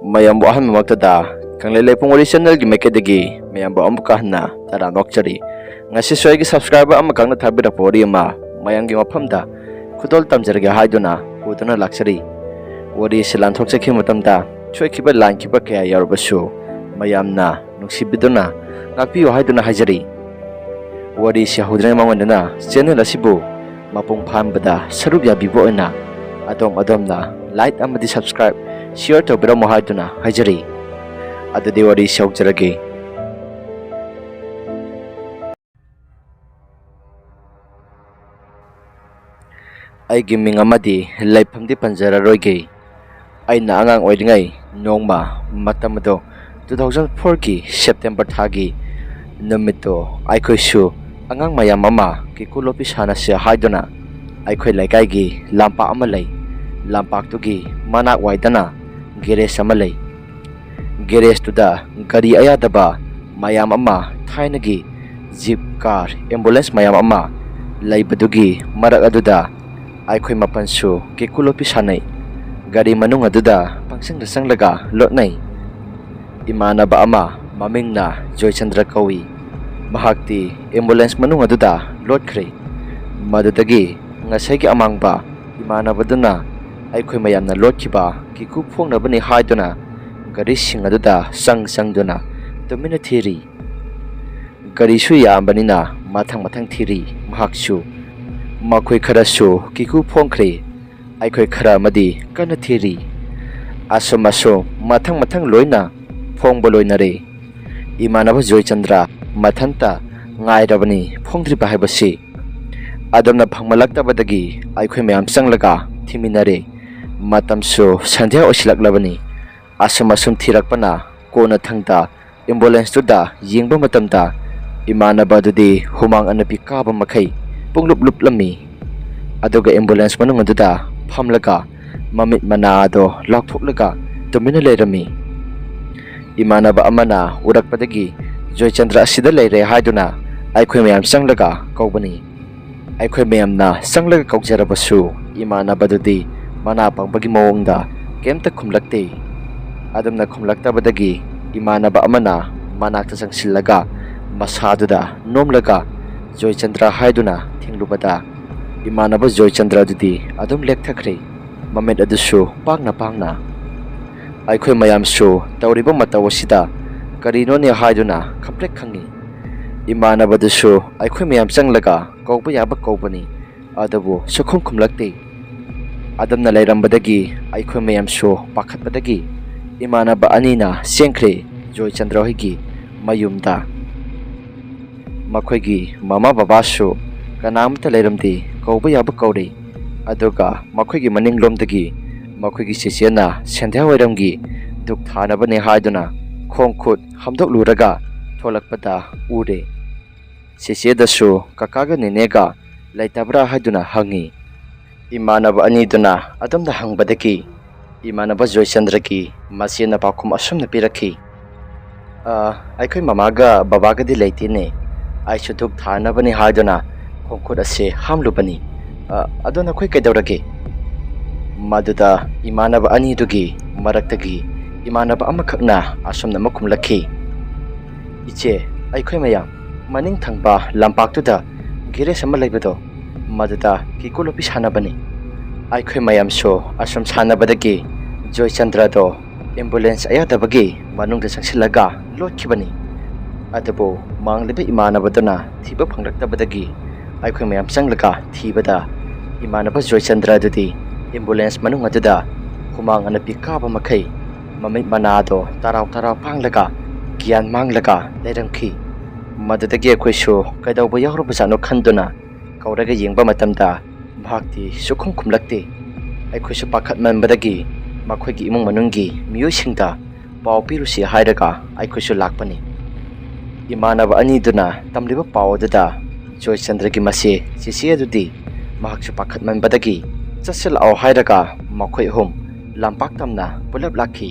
mayambo aham maktada kanglelai pungori channel gi mekedegi mayambo amuka hanna tara nokchari ngasi soigi subscriber am kangna thabira pori ma mayangi maphamda khudol tamjarga haiduna uduna laksari wari silan thokchakhi matamda choikiba lankiba kaya yarbasu mayamna nuksibiduna ngakpiyo haiduna hajari wari sihudre mamandana channel asibu mapung phambada sarup yabibo ina adom-adomna like amadi subscribe share tawbira mo haiduna hajari adadi wari saukjarage aigi ming amadi laifamdi panjararoige aina angang oiringai nongma matamado 2004 ki September thagi numito aikhoisu angang mayam ama ki kulopi sana se haiduna aikhoi laikai gi lampa ama lei lampak tu gi manak waidana garage ama lei garage tu da gari ayadaba mayam ama thaina gi jeep car ambulance mayam ama laibadugi marak aduda aikhoi mapansu ki kulopi sanai gari manung aduda pangsang rasang laga lotnai imanaba ama mamingna Joychandra kawi mahakti ambulance manung aduda lotkhre madudagi ngasai gi amangba imanabaduna aikhoi mayamna lotkiba kiku phongnabani haiduna gari sing aduda sangduna tumina thiri gari su yambanina mathang thiri mahaksu makhoi kharasu kiku phongkhre aikhoi khara madi kana thiri asomaso mathang loina phongbo loinare imanaba Joychandra mathanta ngairabani phongdri bahibasi adamna phangmalaktabadagi aikhoi mayam changlaga thiminare matamso sandhya osilaklabani asomasum thirakpana kona thangda ambulance tu da yingba matamda imanaba dudi humang anapi kaba makhai punglup lami aduga ambulance manung aduda phamlaga mamit mana ado lakthoklaga tumina leirami imanaba amana urakpadagi Joychandra asida leire haiduna aikhoi mayam changlaga kaubani aikhoi mayamna changlaga kaujarabasu imanaba dudi mana pangbagi mawongda kemta khumlakte adamna khumlaktabadagi imanaba amana manakta changsillaga masaduda nomlaga Joychandra haiduna thinglubada imanaba Joychandra dudi adum lekthakre mamet adusu pangna aikhoi mayamsu tawriba matawasida karino ne haiduna khaplek khangi imanaba dusu aikhoi mayam changlaga kauba yaba kaubani adabu sukhum khumlakte adamna lairambadagi aikhoi mayamsu pakhatbadagi imanaba anina sengkhre Joychandra hoigi mayumda makhoi mama baba su kanamta lairamdi kauba yaba kaure aduga makhoi gi maning lomdagi makhoi gi sesiana sendha wairamgi duk thanaba ne haiduna khongkhut hamdok luraga tholakpada ure sesiada su kakaga nenega laitabra haiduna hangi imanaba aniduna adamda hangbadagi imanaba Joychandra ki masena pakhum asumna pirakhi aikhoi mamaga babaga di leitine aishu duk thanabani haiduna khongkhut ase hamlubani adona khoi kaidawrage maduda imanaba anidugi maraktagi imanaba amakhakna asumna makhumlakhi iche aikhoi mayam maning thangba lampaktuda garage ama leibado maduda kikulopi sanabani aikhoi mayam so asum sanabadagi Joychandra do ambulance ayadabagi manungda changsilaga lotkhibani adabu mangliba imanabaduna thiba phangraktabadagi aikhoi mayam changlaga thibada imanaba Joychandra dudi ambulance manung aduda humang anapi kaba makhai mamit manado tarau panglaga gyan manglaga leirangkhi madudagi aikhoisu kaidawba yahrubasano khanduna kauraga yengba matamda bhakti sukhum khumlakte aikhoisu pakhatmanbadagi makhoi imung manunggi miyosingda pau pirusi hairaga aikhoisu lakpani imanaba aniduna tamliba pau aduda Joychandra gi mase sisi adudi mahaksu pakhatmanbadagi chasil au hairaga makhoi hum lampak tamna pulap lakhi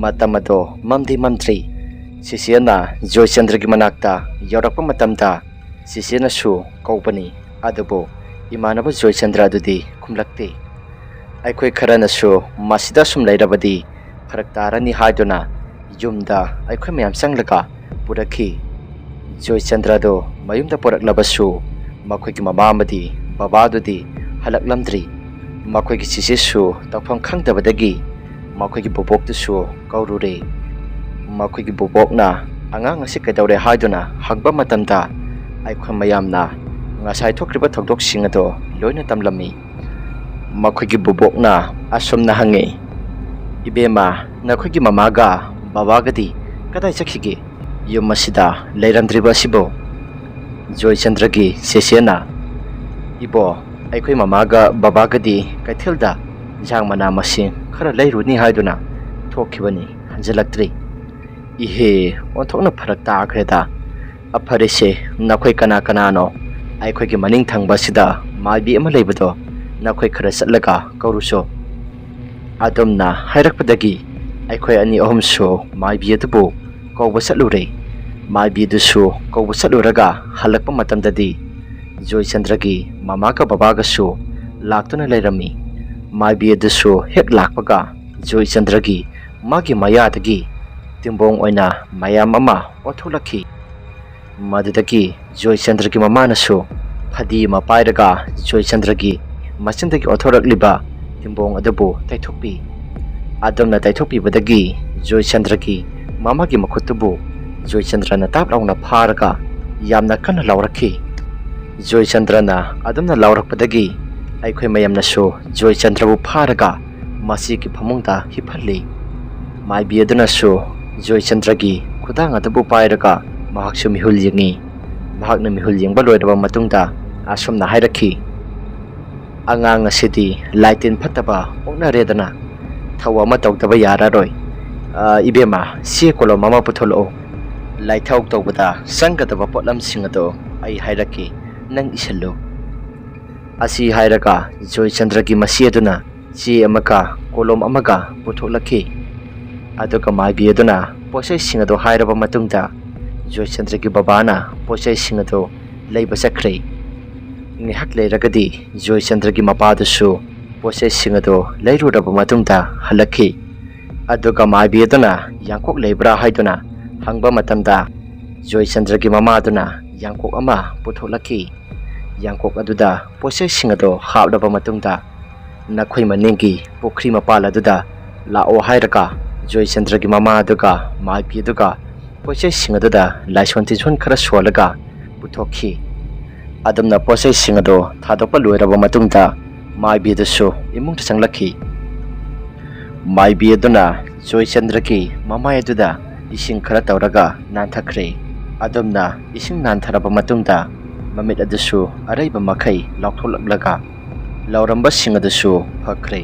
matamado mamdri sisiana Joychandra gi manakta yarakpa matamda sisiana su kaubani adubo imanaba Joychandra dudi khumlakte aikhoi kharana su masida sum lairabadi farak tarani haiduna yumda aikhoi mayam sanglaka purakhi Joy Chandra do mayumda poraklabasu makhoi ki mama amadi baba dudi halaklamdri makhoi ki sisisu tawpham khangdabadagi makhoi ki bobok tu kaurure makhoi ki bobokna angang asi kaidawre haiduna hangba matamda aikhoi mayamna ngasai thokriba thokdok singado loina tamlami makhoi ki bobokna asomna hange ibema nakhoi ki mamaga babagadi kadai chakhige yum masida leiramdriba sibo Joy Chandra gi sesena ibo aikhoi mamaga babagadi kaithilda jangmana masing khara leiruni haiduna thokhibani hanjalaktri ihe onthokna pharak ta akhreda apharise nakhoi kana kana no aikhoi gi maning thangba sida malbi ama leibado nakhoi khara satlaga kauruso adomna hairakpadagi aikhoi ani ahum so maibi atubu kauba satlure maibi dusu kauba satluraga halakpa matamdadi Joy Chandra gi mama ka baba ga su laktuna leirami maibi dusu hek lakpaga Joy Chandra gi magi maya dagi timbong oina maya mama othulakhi madudagi Joy Chandra gi mama na su phadi ma pairaga Joy Chandra gi masindagi othorakliba timbong adabu taithokpi adamna taithokpi badagi Joy Chandra gi mama gi makhutubu Joy Chandra na tap launa pharaga yamna kana laurakhi Joy Chandra na adamna laurakpadagi aikhoi mayamna su Joy Chandra bu pharaga masi ki phamungda hiphalli maibi aduna su Joy Chandra gi khudang adabu pairaga mahak su mihul yengi mahakna mihul yengba loiraba matungda asomna hairakhi angang asidi laitin phataba okna redana thawa ma tawtaba yararoi ibema si kolom mama putholo laithau tawbada sangadaba potlam singado ai hairaki nang isallo asi hairaka Joy Chandra gi masiaduna si amaka kolom amaga putholakhi aduga maibi aduna posai singado hairaba matungda Joy Chandra gi babana posai singado leiba sakre ngihak leiragadi Joy Chandra gi mapadusu posai singado leiruraba matungda halakhi aduga maibi aduna yangkok leibra haiduna hangba matamda Joy Chandra gi mama aduna yangkok ama putholakhi yangkok aduda posai singado hapdaba matungda nakhoi maningi pokri mapala aduda lao hairaka Joy Chandra gi mama aduga maibi aduga posai singaduda laisonti jun khara swalaga puthokhi adamna posai singado thadokpa loiraba matungda maibi dusu imung changlakhi maibi aduna Joy Chandra gi mama aduda ising khara tawraga nanthakre adamna ising nantharaba matungda mamit adusu araiba makhai lauktholaklaga lauramba singadusu phakre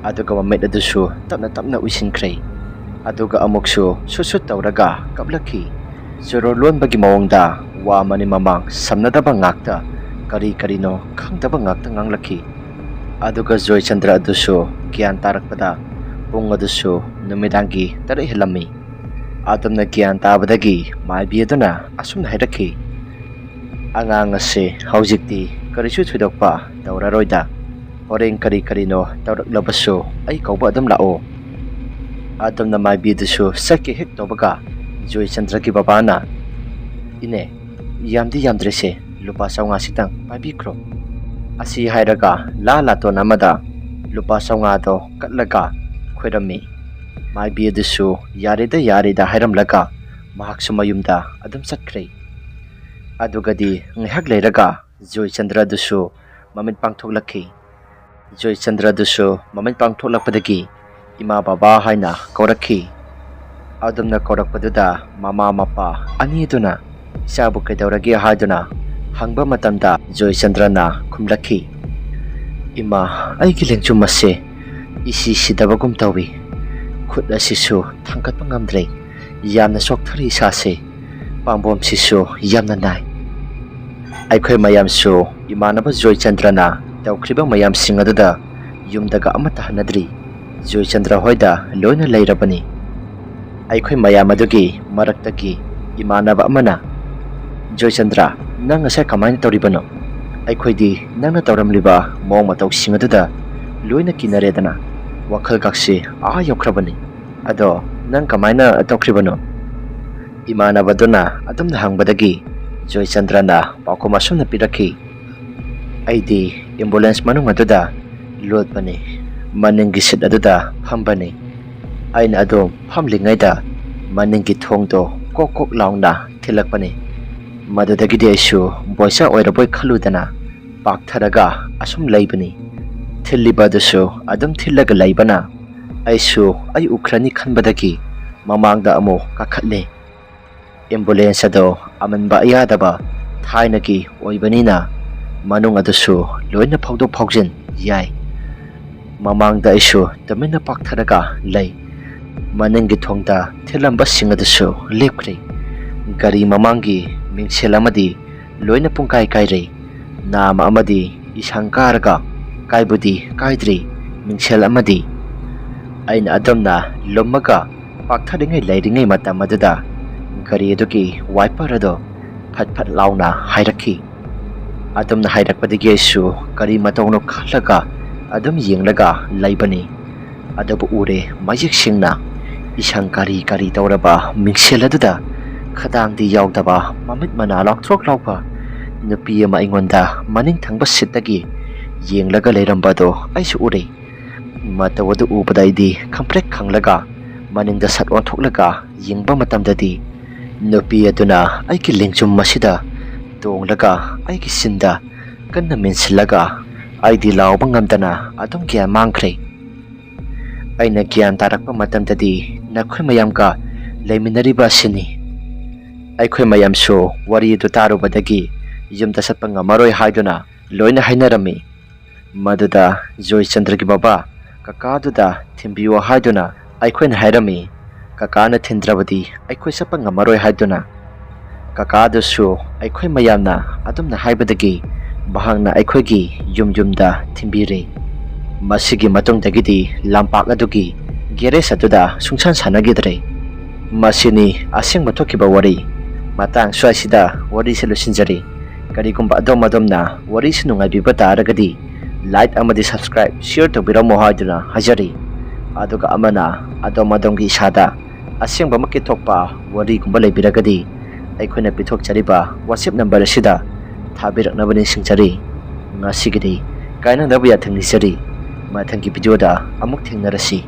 aduga mamit adusu tapna uisinkhre aduga amuksu susut tawraga kaplakhi zoro lonbagi mawongda wa mani mamang samnadaba ngakta kari karino khangdaba ngakta nganglakhi aduga Joy Chandra adusu gyan tarakpada pung adusu numidangi tarai helami adamna gyan tabadagi maibi aduna asumna hairakhi angang ase haujikti karisu thudokpa tawraroida horeng kari karino tawraklabasu ai kauba adam lao adamna maibi dusu sakki hek tobaga Joy Chandra gi babana ine yamdi yamdrese lupa sawnga sitang pabikro asi hairaga la to namada lupa sawnga do katlaga khoirami maibi dusu yarida hairamlaga mahak sumayumda adam satkre adugadi ngihak leiraga Joy Chandra dusu mamit pangthoklakhi Joy Chandra dusu mamit pangthoklakpadagi ima baba haina kaurakhi adamna kaurakpaduda mama mapa ani duna isabu kaidawragi haiduna hangba matamda Joy Chandra na khumlakhi ima aigi lengchu mase isi sidabagum tawi khut asisu thangkatpa ngamdre yamna sokthari sase pangbom sisu yamna nai aikhoi mayam su imanaba Joy Chandra na tawkhriba mayam singaduda yumdaga amata hanadri Joy Chandra hoida loina leirabani aikhoi mayam adugi maraktagi imanaba amana Joy Chandra nang asa kamaina tawribano aikhoi di nangna tawramliba mong mataw singaduda loina kinaredana wakhal gaksi yokrabani Ado, nang kamaina tokhribano? Imanabaduna adumna hangbadagi Joy Chandrana paukhom asumna pirakhi. Aidi ambulance manung aduda lotpani. Maninggi sit aduda phambani. Aina ado phamlingaida maninggi thongdo kok kok laungna thilakpani. Madudagidi aisu boisa oiraboi khaludana paktharaga asum laibani. Thillibadasu adum thillaga laibana. Aisu ay ukrani khanbadagi mamangda amo kakhatle. Ambulance ado amanba ayadaba thainagi oibanina manung adusu loina phawdok phawjin yai. Mamangda aisu tamina paktharaga lay. Maninggi thongda thilamba sing adusu lepkhri. Gari mamangi mingsel amadi loina pungkai kaire. Nama amadi isangkaraga kaibudi kaidri mingsel amadi. Aina adamna lomaga pakthadingai lairingai matam aduda gari adugi wiper ado phat phat launa hairakhi. Adamna hairakpadagi aisu gari matongno khallaga adam yenglaga laibani. Adabu ure majik singna isang kari tawraba mingsel aduda khadangdi yaudaba mamit mana laktrok laupa nupi ama ingonda maning thangba sittagi yenglaga leirambado aisu ure. Matawadu ubadaidi kamprek khanglaga maningda sat onthoklaga yengba matamdadi nupi aduna aiki lingchum masida tonglaga aiki sinda kanna minsilaga aidi lawba ngamdana adum gyan mangkhre. Aina gyan tarakpa matamdadi nakhoi mayamga leiminariba sini. Aikhoi mayamsu wari du tarubadagi yumda satpa ngamaroi haiduna loina hainarami. Maduda Joy Chandragi baba kakaduda thimbiyo haiduna aikhoina hairami. Kakana thindrabadi aikhoi sapa ngamaroi haiduna. Kakadusu aikhoi mayamna adumna haibadagi bahangna aikhoigi yumda thimbire. Masigi matungdagidi lampak adugi geres aduda sungsan sanagidre. Masini asingba thokiba wari matang swaisida wari selusinjari. Karigumba adomna wari sinungai taragadi like amadi subscribe share tobiramo haiduna hajari. Aduga amana adomgi isada asingba makithokpa wari gumba leibiragadi aikhoina pithokchariba WhatsApp number asida thabiraknabani singchari. Ngasigidi kainangdabu yathangnisari. Mathangi video da amuk thengnarasi.